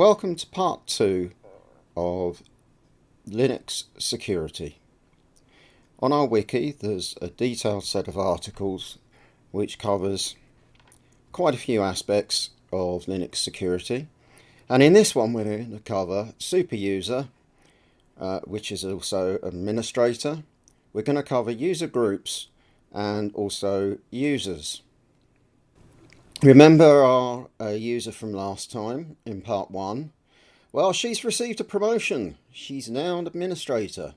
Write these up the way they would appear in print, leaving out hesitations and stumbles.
Welcome to part 2 of Linux security. On our wiki there's a detailed set of articles which covers quite a few aspects of Linux security, and in this one we're going to cover super user, which is also administrator. We're going to cover user groups and also users. Remember our user from last time in part 1? Well, she's received a promotion. She's now an administrator,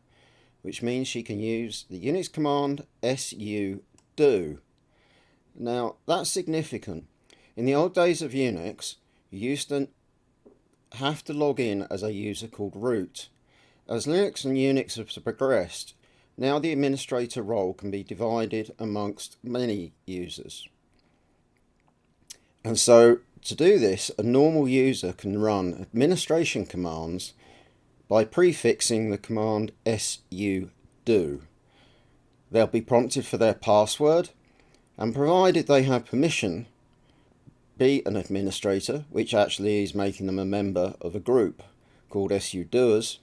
which means she can use the Unix command sudo. Now, that's significant. In the old days of Unix, you used to have to log in as a user called root. As Linux and Unix have progressed, now the administrator role can be divided amongst many users. And so, to do this, a normal user can run administration commands by prefixing the command sudo. They'll be prompted for their password, and provided they have permission, be an administrator, which actually is making them a member of a group called sudoers,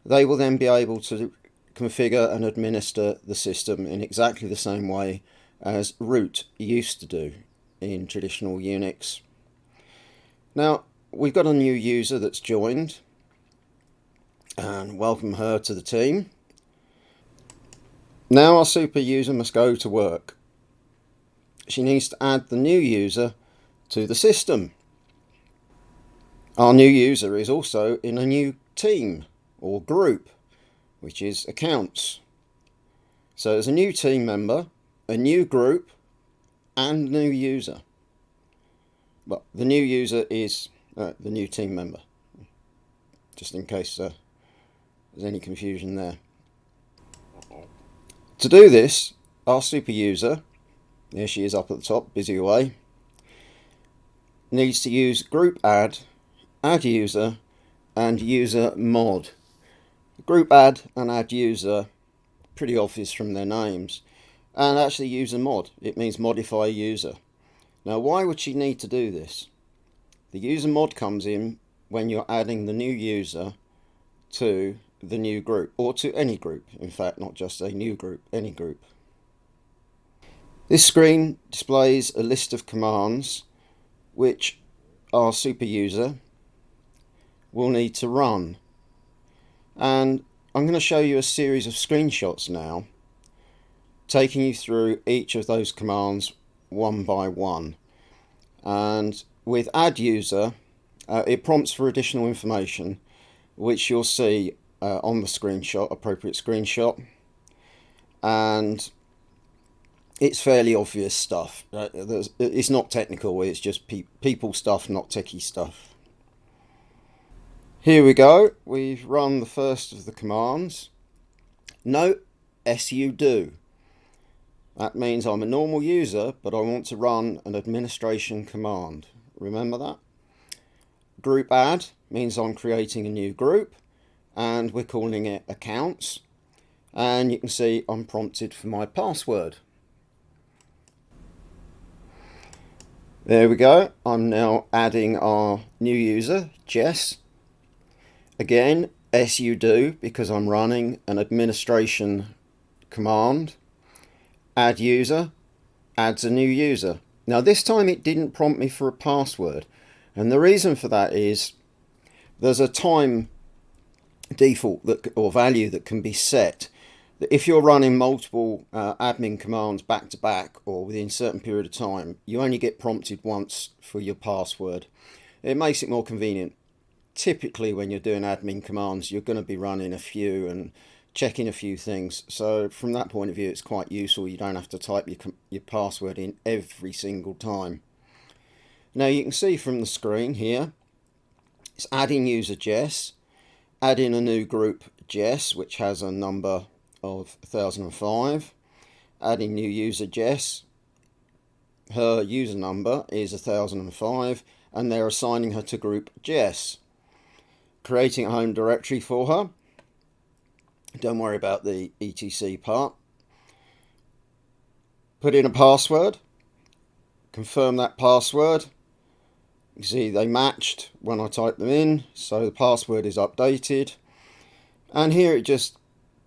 they will then be able to configure and administer the system in exactly the same way as root used to do in traditional Unix. Now, we've got a new user that's joined, and welcome her to the team. Now our super user must go to work. She needs to add the new user to the system. Our new user is also in a new team or group, which is accounts. So there's a new team member, a new group, and new user. Well, the new user is the new team member, just in case there's any confusion there. To do this, our super user, here she is up at the top, busy away, needs to use groupadd, adduser, and UserMod. Groupadd and adduser, pretty obvious from their names. And actually UserMod, it means modify user. Now, why would she need to do this? The UserMod comes in when you're adding the new user to the new group, or to any group, in fact, not just a new group, any group. This screen displays a list of commands which our super user will need to run. And I'm going to show you a series of screenshots now, taking you through each of those commands one by one. And with adduser, it prompts for additional information, which you'll see on the screenshot, appropriate screenshot. And it's fairly obvious stuff. It's not technical, it's just people stuff, not techie stuff. Here we go, we've run the first of the commands. Note sudo. That means I'm a normal user, but I want to run an administration command. Remember that? Groupadd means I'm creating a new group, and we're calling it accounts. And you can see I'm prompted for my password. There we go. I'm now adding our new user, Jess. Again, sudo, because I'm running an administration command. Adduser adds a new user. Now this time it didn't prompt me for a password, and the reason for that is there's a time default or value that can be set that if you're running multiple admin commands back to back or within a certain period of time, you only get prompted once for your password. It makes it more convenient. Typically when you're doing admin commands, you're going to be running a few and checking a few things, so from that point of view it's quite useful. You don't have to type your password in every single time. Now you can see from the screen here, it's adding user Jess, adding a new group Jess, which has a number of 1005, adding new user Jess, her user number is 1005, and they're assigning her to group Jess, creating a home directory for her. Don't worry about the etc part. Put in a password, confirm that password, You see they matched when I typed them in, so the password is updated. And here it just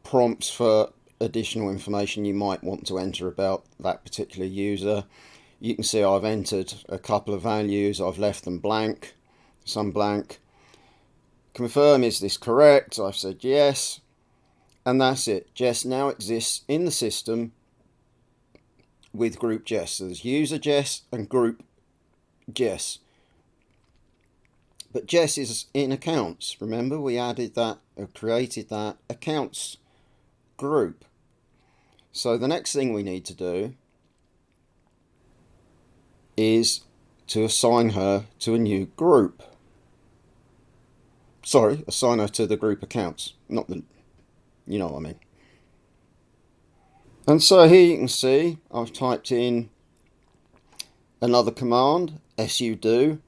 prompts for additional information you might want to enter about that particular user. You can see I've entered a couple of values, I've left them blank, some blank. Confirm, is this correct? I've said yes, and that's it. Jess now exists in the system with group Jess. So there's user Jess and group Jess. But Jess is in accounts. Remember, we added that, or created that accounts group. So the next thing we need to do is to assign her to a new group. Sorry, assign her to the group accounts, not the, you know what I mean. And so here you can see I've typed in another command, sudo,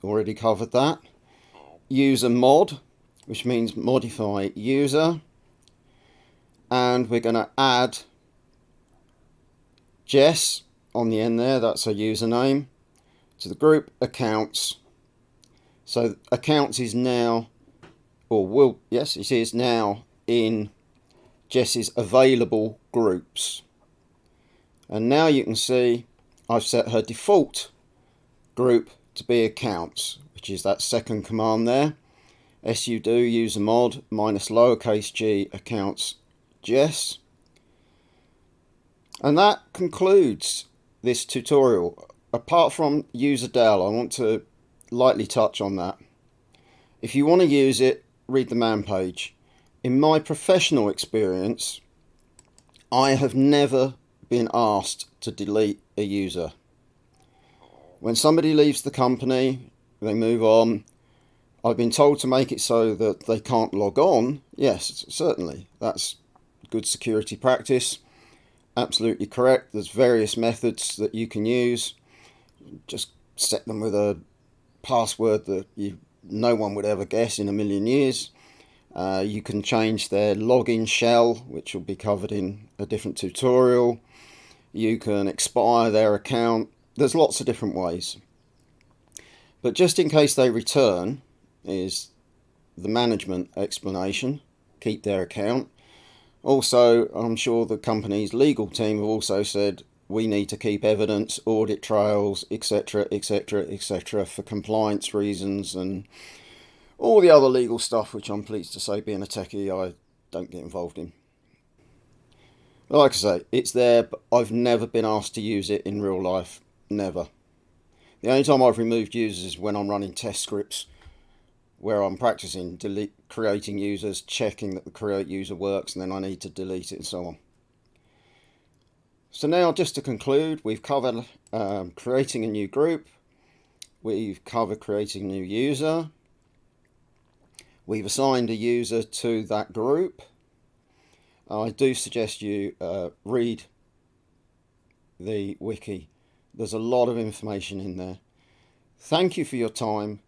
already covered that. UserMod, which means modify user, and we're going to add Jess on the end there, that's her username, to the group accounts. So accounts is now, or will, yes, it is now in Jess's available groups. And now you can see I've set her default group to be accounts, which is that second command there, sudo usermod minus lowercase g accounts Jess. And that concludes this tutorial. Apart from userdel, I want to lightly touch on that. If you want to use it, read the man page. In my professional experience, I have never been asked to delete a user. When somebody leaves the company, they move on, I've been told to make it so that they can't log on. Yes, certainly, that's good security practice. Absolutely correct. There's various methods that you can use. Just set them with a password that no one would ever guess in a million years. You can change their login shell, which will be covered in a different tutorial. You can expire their account. There's lots of different ways. But just in case they return is the management explanation. Keep their account. Also, I'm sure the company's legal team have also said we need to keep evidence, audit trails, etc., etc., etc. for compliance reasons and all the other legal stuff, which I'm pleased to say, being a techie, I don't get involved in. Like I say, it's there, but I've never been asked to use it in real life. Never. The only time I've removed users is when I'm running test scripts where I'm practicing creating users, checking that the create user works, and then I need to delete it and so on. So now, just to conclude, we've covered creating a new group. We've covered creating a new user. We've assigned a user to that group. I do suggest you read the wiki. There's a lot of information in there. Thank you for your time.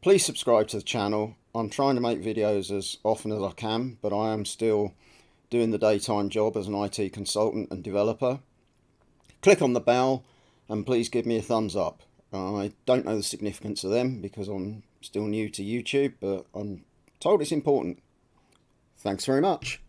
Please subscribe to the channel. I'm trying to make videos as often as I can, but I am still doing the daytime job as an IT consultant and developer. Click on the bell and please give me a thumbs up. I don't know the significance of them because I'm still new to YouTube, but I'm told it's important. Thanks very much.